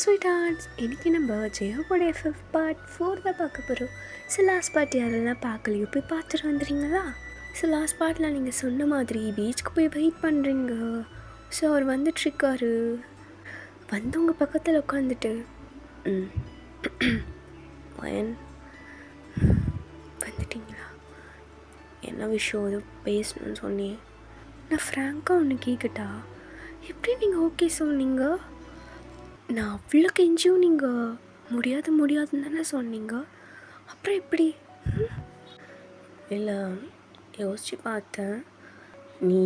Sweet hearts. இன்றைக்கி நம்ம ஜெயோட FF part 4 தான் பார்க்க போகிறோம். ஸோ லாஸ்ட் பார்ட் யாரெல்லாம் பார்க்கலையோ போய் பார்த்துட்டு வந்துடுறீங்களா? ஸோ லாஸ்ட் பார்ட்டில் நீங்கள் சொன்ன மாதிரி பீச்சுக்கு போய் வெயிட் பண்ணுறீங்க. ஸோ அவர் வந்துட்டுருக்காரு. வந்து உங்கள் பக்கத்தில் உட்காந்துட்டு பயன் வந்துட்டிங்களா, என்ன விஷயம் அது பேசணும்னு சொன்னேன். நான் ஃப்ராங்காக ஒன்று கேட்கட்டா, எப்படி நீங்கள் ஓகே சொன்னீங்க? நான் அவ்வளோ கெஞ்சியும் நீங்கள் முடியாதுன்னு தானே சொன்னீங்க, அப்புறம் எப்படி? இல்லை, யோசித்து பார்த்தேன். நீ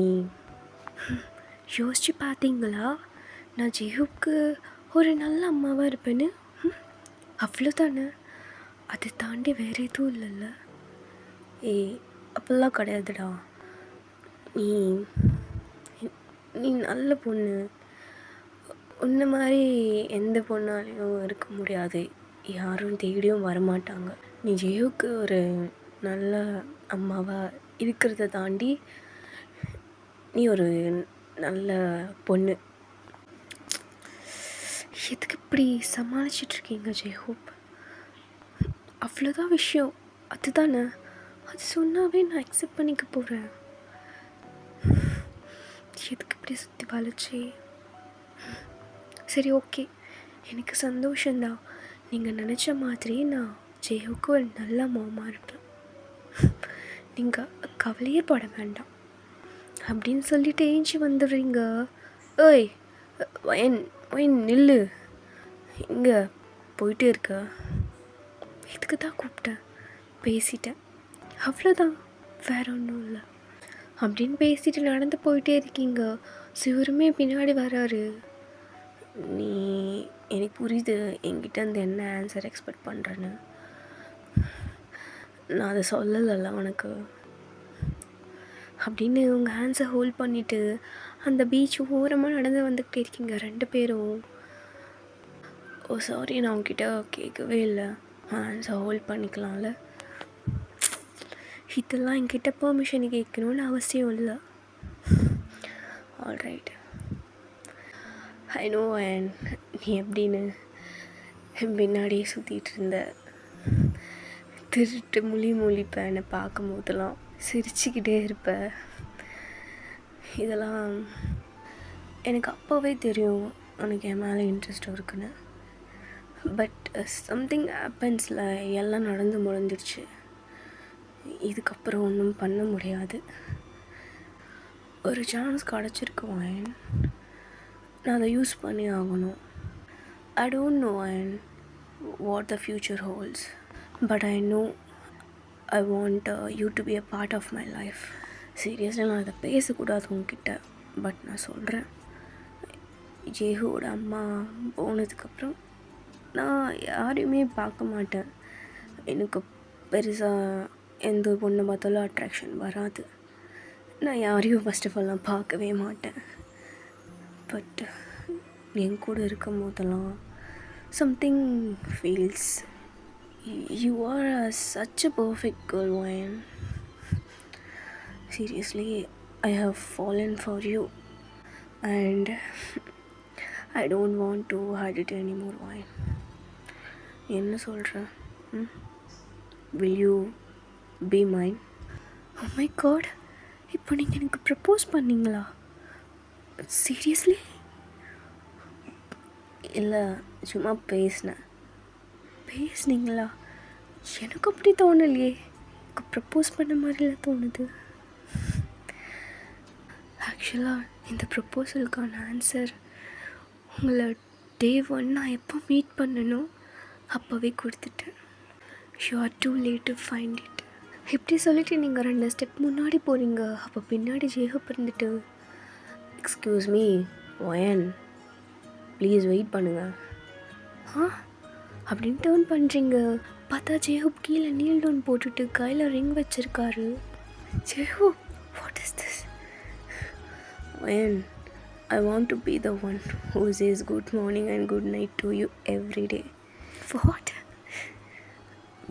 யோசித்து பார்த்தீங்களா நான் ஜெயூப்க்கு ஒரு நல்ல அம்மாவாக இருப்பேன்னு? அவ்வளோதானே, அதை தாண்டி வேறு எதுவும் இல்லைல்ல? ஏய், அப்படிலாம் கிடையாதுடா. நீ நல்ல பொண்ணு. உன்ன மாதிரி எந்த பொண்ணாலையும் இருக்க முடியாது, யாரும் தேடியும் வரமாட்டாங்க. நீ ஜெயுக்கு ஒரு நல்ல அம்மாவாக இருக்கிறத தாண்டி நீ ஒரு நல்ல பொண்ணு. எதுக்கு இப்படி சமாளிச்சிட்ருக்கீங்க ஜெயஹோப்? அவ்வளோதான் விஷயம், அதுதானே? அது சொன்னாவே நான் அக்செப்ட் பண்ணிக்க போகிறேன். எதுக்கு இப்படி சுற்றி வளைச்சி? சரி, ஓகே, எனக்கு சந்தோஷந்தான். நீங்கள் நினச்ச மாதிரி நான் ஜெயோவுக்கு ஒரு நல்ல மாமா இருப்பேன். நீங்கள் கவலையே பட வேண்டாம் அப்படின்னு சொல்லிட்டு ஏஞ்சி வந்துடுறீங்க. ஓய் ஒயின் நில்லு, இங்கே போயிட்டே இருக்க. இதுக்கு தான் கூப்பிட்டேன், பேசிட்டேன், அவ்வளோதான், வேற ஒன்றும் இல்லை அப்படின்னு பேசிட்டு நடந்து போயிட்டே இருக்கீங்க. சிவருமே பின்னாடி வராரு. நீ, எனக்கு புரியுது என்கிட்ட அந்த என்ன ஆன்சர் எக்ஸ்பெக்ட் பண்ணுறேன்னு. நான் அதை சொல்லலைல்ல உனக்கு அப்படின்னு உங்கள் ஹேண்ட்ஸை ஹோல்ட் பண்ணிவிட்டு அந்த பீச் ஓரமாக நடந்து வந்துக்கிட்டே இருக்கீங்க ரெண்டு பேரும். ஓ சாரி, நான் உங்ககிட்ட கேட்கவே இல்லை, ஹேண்ட்ஸை ஹோல்ட் பண்ணிக்கலாம்ல. இதெல்லாம் என்கிட்ட பெர்மிஷன் கேட்கணுன்னு அவசியம் இல்லை. Alright, I know. அண்ட் நீ எப்படின்னு பின்னாடியே சுற்றிட்டு இருந்த, திருட்டு முழிப்ப, என்னை பார்க்கும் போதெல்லாம் சிரிச்சுக்கிட்டே இருப்ப. இதெல்லாம் எனக்கு அப்போவே தெரியும் உனக்கு என் மேலே இன்ட்ரெஸ்ட் இருக்குன்னு. பட் சம்திங் ஹேப்பன்ஸில் எல்லாம் நடந்து முடிஞ்சிடுச்சு. இதுக்கப்புறம் ஒன்றும் பண்ண முடியாது. ஒரு சான்ஸ் கிடச்சிருக்கு வயன், நான் அதை யூஸ் பண்ணி ஆகணும். I don't know what the future holds, but I know I want you to be a part of my life. Seriously நான் அதை பேசக்கூடாது உங்ககிட்ட, பட் நான் சொல்கிறேன். ஜெஹுவோட அம்மா போனதுக்கப்புறம் நான் யாரையுமே பார்க்க மாட்டேன். எனக்கு பெருசாக எந்த பொண்ணை பார்த்தாலும் அட்ராக்ஷன் வராது. நான் யாரையும் ஃபஸ்ட் ஆஃப் ஆல் நான் பார்க்கவே மாட்டேன். பட் என் கூட இருக்கும் போதெல்லாம் something feels. You are such a perfect girl, Wayan. Seriously, I have fallen for you and I don't want to hide it anymore, Wayan. என்ன சொல்கிற? Will you be mine? Oh my god, இப்போ நீங்கள் எனக்கு propose பண்ணீங்களா? Seriously? இல்லை, சும்மா பேசுனீங்களா? எனக்கு அப்படி தோணலையே, எனக்கு ப்ரப்போஸ் பண்ண மாதிரிலாம் தோணுது. ஆக்சுவலாக இந்த ப்ரப்போசலுக்கான ஆன்சர் உங்களை டே 1 நான் எப்போ மீட் பண்ணணும் அப்போவே கொடுத்துட்டேன். You are too late to find it. இப்படி சொல்லிவிட்டு நீங்கள் 2 ஸ்டெப் முன்னாடி போகிறீங்க. அப்போ பின்னாடி ஜெயஹோப் இருந்துட்டு, எக்ஸ்கியூஸ் மீ ஒயன், ப்ளீஸ் வெயிட் பண்ணுங்கள் அப்படின்னு டேர்ன் பண்ணுறீங்க. பார்த்தா ஜெயஹோப் கீழே நீல் டவுன் போட்டுட்டு கையில் ரிங் வச்சுருக்காரு. J-Hope, what is this? ஒயன், I want to be the one who says good morning and good night to you every day. What?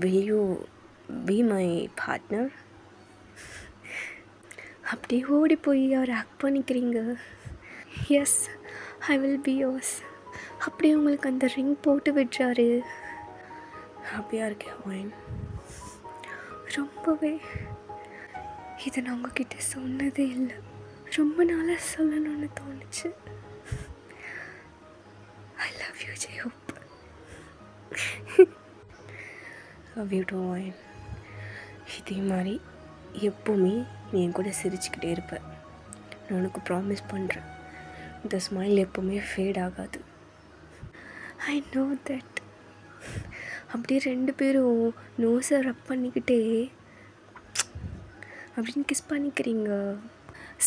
Will you be my partner? அப்படியே ஓடி போய் அவர் ஆக்ட் பண்ணிக்கிறீங்க. Yes, I will be yours. அப்படியே உங்களுக்கு அந்த ring போட்டு விடுறாரு. ஹாப்பியாக இருக்கேன் ஒயின், ரொம்பவே. இதை நான் உங்ககிட்ட சொன்னதே இல்லை, ரொம்ப நாளாக சொல்லணும்னு தோணுச்சு. I love you J-Hope. Love you too ஒயின். இதே மாதிரி எப்போவுமே நீ என் கூட சிரிச்சுக்கிட்டே இருப்ப, நான் உனக்கு ப்ராமிஸ் பண்ணுறேன். இந்த ஸ்மைல் எப்போவுமே ஃபேட் ஆகாது. I know that. அப்படியே 2 பேரும் நோஸை ரப் பண்ணிக்கிட்டே அப்படின்னு கிஸ் பண்ணிக்கிறீங்க.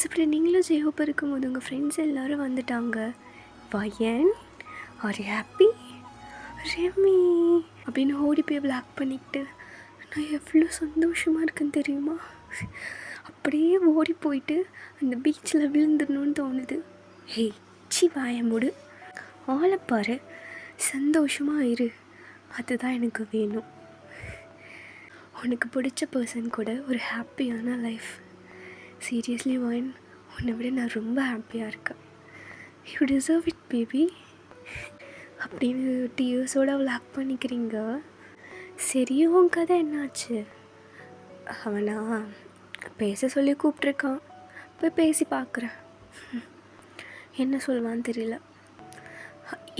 இப்படி நீங்களும் ஜெயஹோப் இருக்கும்போது உங்கள் ஃப்ரெண்ட்ஸ் எல்லோரும் வந்துட்டாங்க. வயன், ஆர் யூ ஹாப்பி? ரெமி அப்படின்னு ஓடி போய் பிளாக் பண்ணிக்கிட்டு நான் எவ்வளோ சந்தோஷமாக இருக்குன்னு தெரியுமா? அப்படியே ஓடி போயிட்டு அந்த பீச்சில் விழுந்துடணும்னு தோணுது. ஹேய் சி வாய மூடு, ஆளைப்பாரு, சந்தோஷமாக இரு, அதுதான் எனக்கு வேணும். உனக்கு பிடிச்ச பர்சன் கூட ஒரு ஹாப்பியான லைஃப். சீரியஸ்லி ஒயின், உன்னை விட நான் ரொம்ப ஹாப்பியாக இருக்கேன். யூ டிசர்வ் இட் பேபி அப்படின்னு டியர்ஸோடு லாக் பண்ணிக்கிறீங்க. சரி, உன் கதை என்னாச்சு? அவனா பேச சொல்லி கூப்பிட்ருக்கான், போய் பேசி பார்க்குறேன். என்ன சொல்லுவான்னு தெரியல.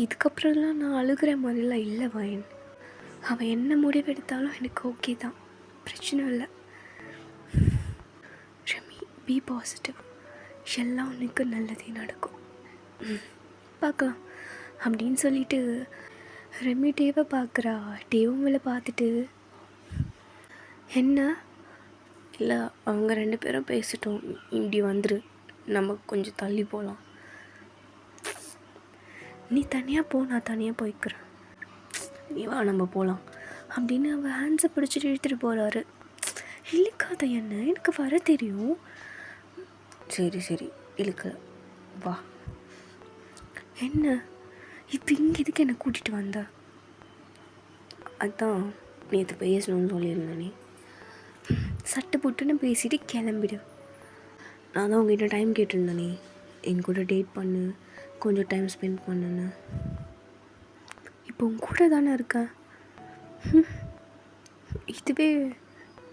இதுக்கப்புறம்லாம் நான் அழுகிற மாதிரிலாம் இல்லை வயன். அவன் என்ன முடிவெடுத்தாலும் எனக்கு ஓகே தான், பிரச்சனை இல்லை. ரெமி, பி பாசிட்டிவ், எல்லாம் உனக்கு நல்லதே நடக்கும், பார்க்கலாம் அப்படின்னு சொல்லிட்டு ரெமி டேவை பார்க்குறா. டேவும் மேலே பார்த்துட்டு, என்ன இல்லை அவங்க 2 பேரும் பேசிட்டோம், இப்படி வந்துரு, நம்ம கொஞ்சம் தள்ளி போகலாம். நீ தனியாக போ, நான் தனியாக போய்க்கிறேன், நீ வா நம்ம போகலாம் அப்படின்னு அவள் ஹேண்ட்ஸை பிடிச்சிட்டு இழுத்துட்டு போகிறாரு. இழுக்காத என்ன, எனக்கு வர தெரியும். சரி சரி இழுக்கல, வா. என்ன இப்போ இங்கே எதுக்கு என்னை கூட்டிகிட்டு வந்த? அதான் நேற்று பேசணும்னு சொல்லியிருந்தேனே. சட்டை போட்டுன்னு பேசிட்டு கிளம்பிடு. நான் தான் உங்ககிட்ட டைம் கேட்டிருந்தேனே, என் கூட டேட் பண்ணு, கொஞ்சம் டைம் ஸ்பெண்ட் பண்ணுன்னு. இப்போ உன் கூட தானே இருக்கேன், இதுவே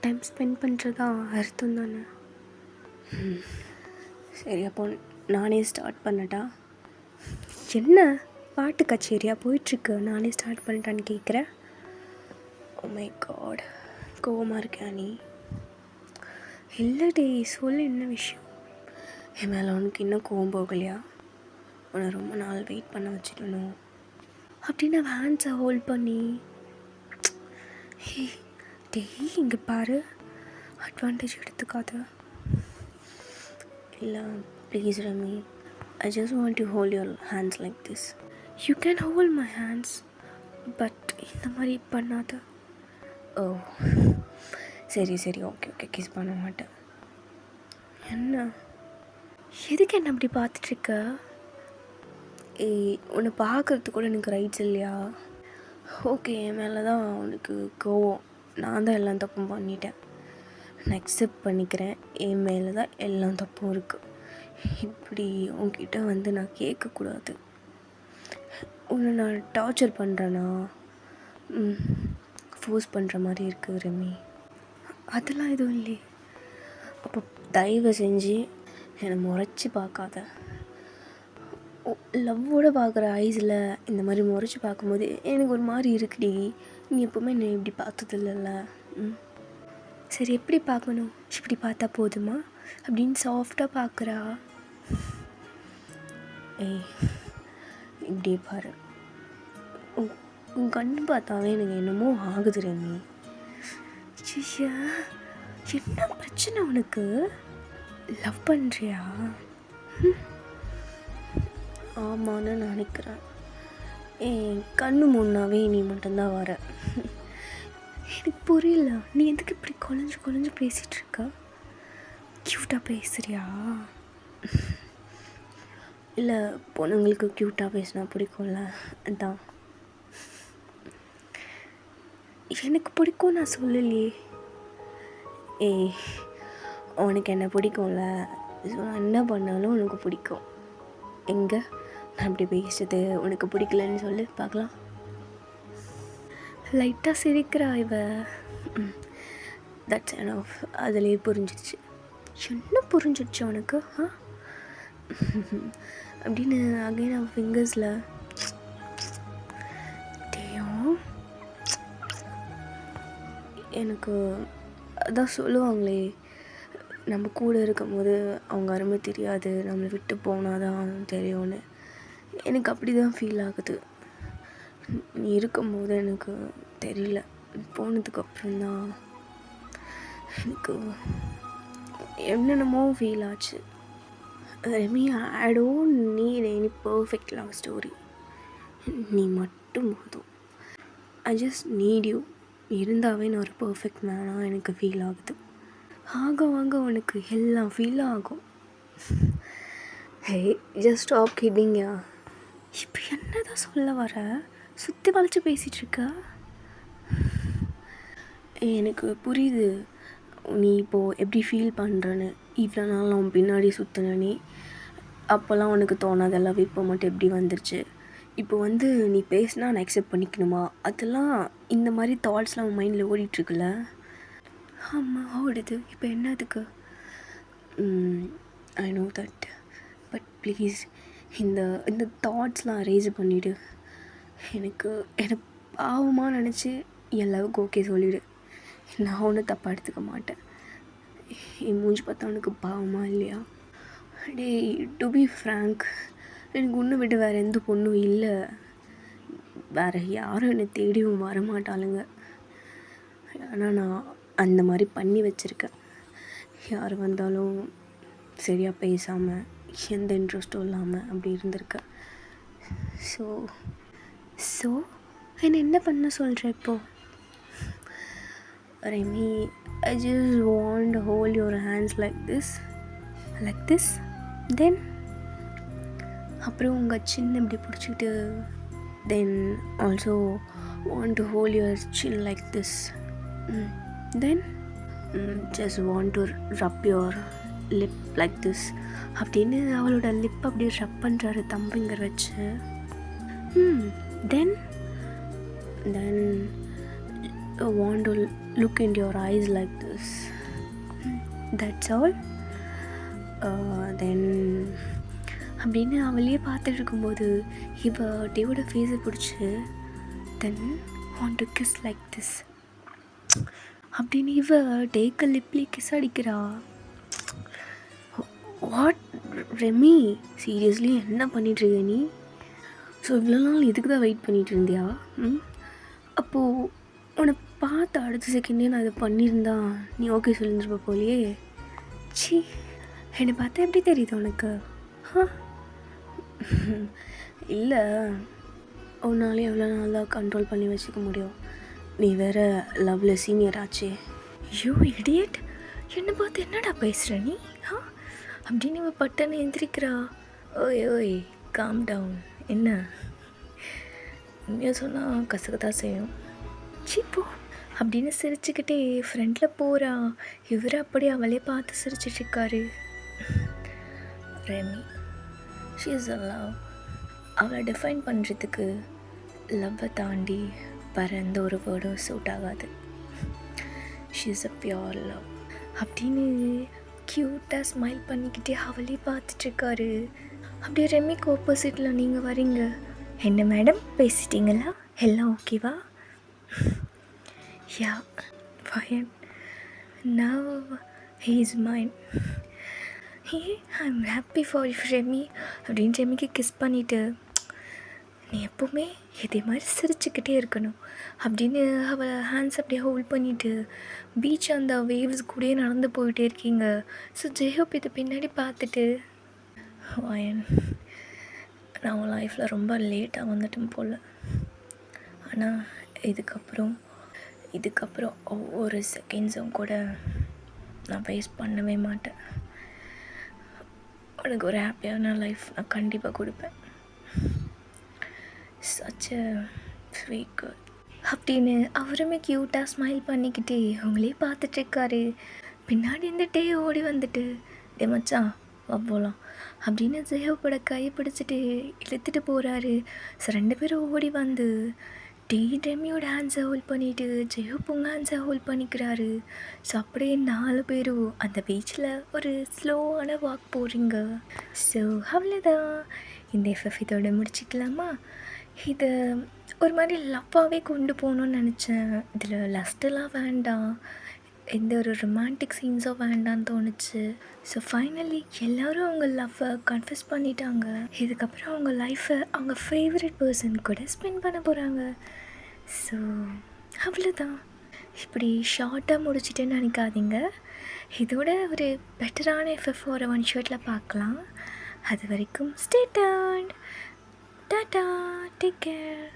டைம் ஸ்பெண்ட் பண்ணுறதா அர்த்தம் தானே. சரி, அப்போ நானே ஸ்டார்ட் பண்ணட்டா? என்ன பாட்டு கச்சேரியாக போயிட்டுருக்கு, நானே ஸ்டார்ட் பண்ணிட்டான்னு கேட்குறேன். ஓ மை காட், கோவமாக இருக்கா நீ? இல்லை டே, சொல்லு என்ன விஷயம்? என் மேலே உனக்கு இன்னும் கோவம் போகலையா? உன்னை ரொம்ப நாள் வெயிட் பண்ண வச்சுக்கணும் அப்படின்னு ஹேண்ட்ஸை ஹோல்ட் பண்ணி, ஹே டேய் இங்கே பாரு, அட்வான்டேஜ் எடுத்துக்காத. இல்லை please ரமி, I just want to hold your hands like this. You can hold my hands, but இந்த மாதிரி பண்ணாத. ஓ சரி சரி, ஓகே ஓகே, கிஸ் பண்ண மாட்டேன். என்ன, எதுக்கு என்ன அப்படி பார்த்துட்ருக்க? உன்னை பார்க்குறதுக்கு கூட எனக்கு ரைட்ஸ் இல்லையா? ஓகே, என் மேலே தான் உனக்கு கோவம், நான் தான் எல்லாம் தப்பும் பண்ணிட்டேன், நான் அக்செப்ட் பண்ணிக்கிறேன், என் மேலே தான் எல்லாம் தப்பும் இருக்குது. இப்படி உன்கிட்ட வந்து நான் கேட்கக்கூடாது. உன்னை நான் டார்ச்சர் பண்ணுறேன்னா, ஃபோர்ஸ் பண்ணுற மாதிரி இருக்குது ரெமி. அதெல்லாம் எதுவும் இல்லையே. அப்போ தயவு செஞ்சு என்னை முறைச்சி பார்க்காத. லவ்வோடு பார்க்குற ஐஸில் இந்த மாதிரி முறைச்சி பார்க்கும்போது எனக்கு ஒரு மாதிரி இருக்குடி. நீ எப்போவுமே என்னை இப்படி பார்த்ததில்ல. சரி, எப்படி பார்க்கணும்? இப்படி பார்த்தா போதுமா அப்படின்னு சாஃப்டாக பார்க்குறா. ஏய் இப்படியே பாரு, உன் கண்ணு பார்த்தாவே எனக்கு என்னமோ ஆகுது ரெமி. சிஷா, என்ன பிரச்சனை உனக்கு? லவ் பண்ணுறியா? ஆமான்னு நினைக்கிறேன். என் கண்ணு முன்னாவே நீ மட்டும்தான் வர. எனக்கு புரியல, நீ எதுக்கு இப்படி குழஞ்சு குழஞ்சு பேசிகிட்ருக்க? க்யூட்டாக பேசுகிறியா? இல்லை, பொண்ணுங்களுக்கு க்யூட்டாக பேசினா பிடிக்கும்ல, அதான். எனக்கு பிடிக்கும் நான் சொல்லலையே. ஏய், உனக்கு என்ன பிடிக்கும்ல, நான் என்ன பண்ணாலும் உனக்கு பிடிக்கும். எங்கே நான் அப்படி பேசுறது உனக்கு பிடிக்கலன்னு சொல்லு பார்க்கலாம். லைட்டாக சிரிக்கிறா இவ. That's enough. அதுலேயே புரிஞ்சிடுச்சு. என்ன புரிஞ்சிடுச்சு உனக்கு? அப்படின்னு அகைன் அவன் ஃபிங்கர்ஸில் எனக்கு அதான் சொல்லுவாங்களே, நம்ம கூட இருக்கும் போது அவங்க அருமை தெரியாது, நம்மளை விட்டு போனால் தான் தெரியும்னு. எனக்கு அப்படி தான் ஃபீல் ஆகுது. நீ இருக்கும்போது எனக்கு தெரியல, போனதுக்கப்புறம்தான் எனக்கு என்னென்னமோ ஃபீல் ஆச்சு. Remy, I don't need any perfect love story. நீ மட்டும் போதும். I just need you. இருந்தாவே நான் ஒரு பர்ஃபெக்ட் மேனாக எனக்கு ஃபீல் ஆகுது. ஆக உனக்கு எல்லாம் ஃபீல் ஆகும். ஹே, ஜஸ்ட் ஸ்டாப் கிட்டிங்கயா. இப்போ என்ன தான் சொல்ல வர? சுற்றி வளைச்சி பேசிகிட்ருக்க. எனக்கு புரியுது நீ இப்போது எப்படி ஃபீல் பண்ணுறன்னு. இவ்வளோ நாள் நான் பின்னாடி சுற்றினே, அப்போல்லாம் உனக்கு தோணாதெல்லாம் இப்போ மட்டும் எப்படி வந்துருச்சு? இப்போ நீ பேசினா நான் அக்செப்ட் பண்ணிக்கணுமா? அதெல்லாம் இந்த மாதிரி தாட்ஸ்லாம் உன் மைண்டில் ஓடிட்டுருக்குல்ல? ஆமாம், ஓடுது. இப்போ என்ன அதுக்கு? I know that. But please இந்த தாட்ஸ்லாம் அரேஸ் பண்ணிவிடு. எனக்கு பாவமாக நினச்சி என் லவ்க்கு ஓகே சொல்லிவிடு. நான் ஒன்றும் தப்பாக எடுத்துக்க மாட்டேன். என் மூஞ்சி பார்த்தா உனக்கு பாவமாக இல்லையா? டே, டு பி ஃப்ராங்க், எனக்கு ஒன்று விட்டு வேறு எந்த பொண்ணும் இல்லை. வேறு யாரும் என்னை தேடியும் வரமாட்டாளுங்க. ஆனால் நான் அந்த மாதிரி பண்ணி வச்சுருக்கேன். யார் வந்தாலும் சரியாக பேசாமல், எந்த இன்ட்ரெஸ்ட்டும் இல்லாமல் அப்படி இருந்திருக்கேன். ஸோ என்ன பண்ண சொல்கிற இப்போது? Remi, I just want to hold your hands like this. Then அப்புறம் உங்கள் சின்ன இப்படி பிடிச்சிக்கிட்டு, then also want to hold your chin like this. Then just want to rub your lip like this அப்படின்னு அவளோட லிப் அப்படியே ரப் பண்ணுறாரு தம்பிங்கர் வச்சு. தென் want to look into your eyes like this. That's all. Then அப்படின்னு அவளையே பார்த்துட்டு இருக்கும்போது இவ டேவோட ஃபேஸை பிடிச்சி, தென் want to kiss like this அப்படின்னு இவ டேக்க லிப்லி கிஸ் அடிக்கிறா. வாட் ரெமி, சீரியஸ்லி என்ன பண்ணிட்டுருக்க நீ? ஸோ இவ்வளோ நாள் இதுக்கு தான் வெயிட் பண்ணிகிட்டு இருந்தியா? அப்போது உன்னை பார்த்து அடுத்த செகண்டே நான் இதை பண்ணியிருந்தா நீ ஓகே சொல்லியிருந்துருப்ப போலியே. சி, என்னை பார்த்தா எப்படி தெரியுது உனக்கு? இல்லை, உன்னாலே எவ்வளோ நாள் தான் கண்ட்ரோல் பண்ணி வச்சுக்க முடியும்? நீ வேறு லவ்வில் சீனியர் ஆச்சே. ஐயோ இடியட், என்னை பார்த்து என்னடா பேசுகிற நீ? அப்படின்னு இவன் பட்டன்னு எந்திரிக்கிறா. ஓய் காம் டவுன். என்ன உண்மையாக சொன்னால் கசக்கத்தான் செய்யும். சிப்போ அப்படின்னு சிரிச்சுக்கிட்டே ஃப்ரெண்டில் போகிறா. இவர் அப்படி அவளே பார்த்து சிரிச்சிட்ருக்காரு. Remi, she is a love. அவளை டிஃபைன் பண்ணுறதுக்கு லவ்வை தாண்டி வேறு எந்த ஒரு வேர்டும் சூட் ஆகாது. She is a pure love அப்படின்னு க்யூட்டாக ஸ்மைல் பண்ணிக்கிட்டே அவளே பார்த்துட்ருக்காரு. அப்படியே ரெமிக்கு ஆப்போசிட்டில் நீங்கள் வரீங்க. என்ன மேடம், பேசிட்டீங்களா? எல்லாம் ஓகேவா? Yeah, fine. Now he is mine. Hey, I'm happy for you, Remy. அப்படின்னு ரெமிக்கு கிஸ் பண்ணிவிட்டு, நீ எப்போவுமே இதே மாதிரி சிரிச்சுக்கிட்டே இருக்கணும் அப்படின்னு அவள் ஹேண்ட்ஸ் அப்படியே ஹோல்ட் பண்ணிவிட்டு பீச் அந்த வேவ்ஸ் கூடயே நடந்து போயிட்டே இருக்கீங்க. ஸோ ஜெயஹோப் இதை பின்னாடி பார்த்துட்டு, வாயன், நான் உன் லைஃப்பில் ரொம்ப லேட்டாக வந்துட்டேன் போல். ஆனால் இதுக்கப்புறம் ஒவ்வொரு செகண்ட்ஸும் கூட நான் வேஸ்ட் பண்ணவே மாட்டேன். உனக்கு ஒரு ஹாப்பியான லைஃப் நான் கண்டிப்பாக கொடுப்பேன். சச் அ ஸ்வீட் கேர்ள் அப்படின்னு அவருமே க்யூட்டாக ஸ்மைல் பண்ணிக்கிட்டே அவங்களே பார்த்துட்ருக்காரு. பின்னாடி இருந்துகிட்டே ஓடி வந்துட்டு, டே மச்சான் வா போகலாம் அப்படின்னு ஜெயோவோட கையை பிடிச்சிட்டு இழுத்துட்டு போகிறாரு. ஸோ 2 பேரும் ஓடி வந்து டெமியோட ஹேண்ட்ஸை ஹோல்ட் பண்ணிவிட்டு ஜெயோப்புங்க ஹேண்ட்ஸை ஹோல்ட் பண்ணிக்கிறாரு. ஸோ அப்படியே 4 பேரும் அந்த பீச்சில் ஒரு ஸ்லோவான வாக் போகிறீங்க. ஸோ அவ்வளோதான், இந்த எஃப்எஃப் இதோட முடிச்சிக்கலாமா? இதை ஒரு மாதிரி லவ்வாகவே கொண்டு போகணுன்னு நினச்சேன். இதில் லஸ்ட்டெல்லாம் வேண்டாம், எந்த ஒரு ரொமான்டிக் சீன்ஸோ வேண்டான்னு தோணுச்சு. ஸோ ஃபைனலி எல்லோரும் அவங்க லவ்வை கன்ஃபஸ் பண்ணிட்டாங்க. இதுக்கப்புறம் அவங்க லைஃப்பை அவங்க ஃபேவரட் பர்சன் கூட ஸ்பெண்ட் பண்ண போகிறாங்க. ஸோ அவ்வளோதான், இப்படி ஷார்ட்டாக முடிச்சிட்டேன்னு நினைக்காதீங்க. இதோட ஒரு பெட்டரான எஃப்எஃப் ஒரு ஒன் ஷர்ட்டில் பார்க்கலாம். அது வரைக்கும் stay tuned. Tata, take care.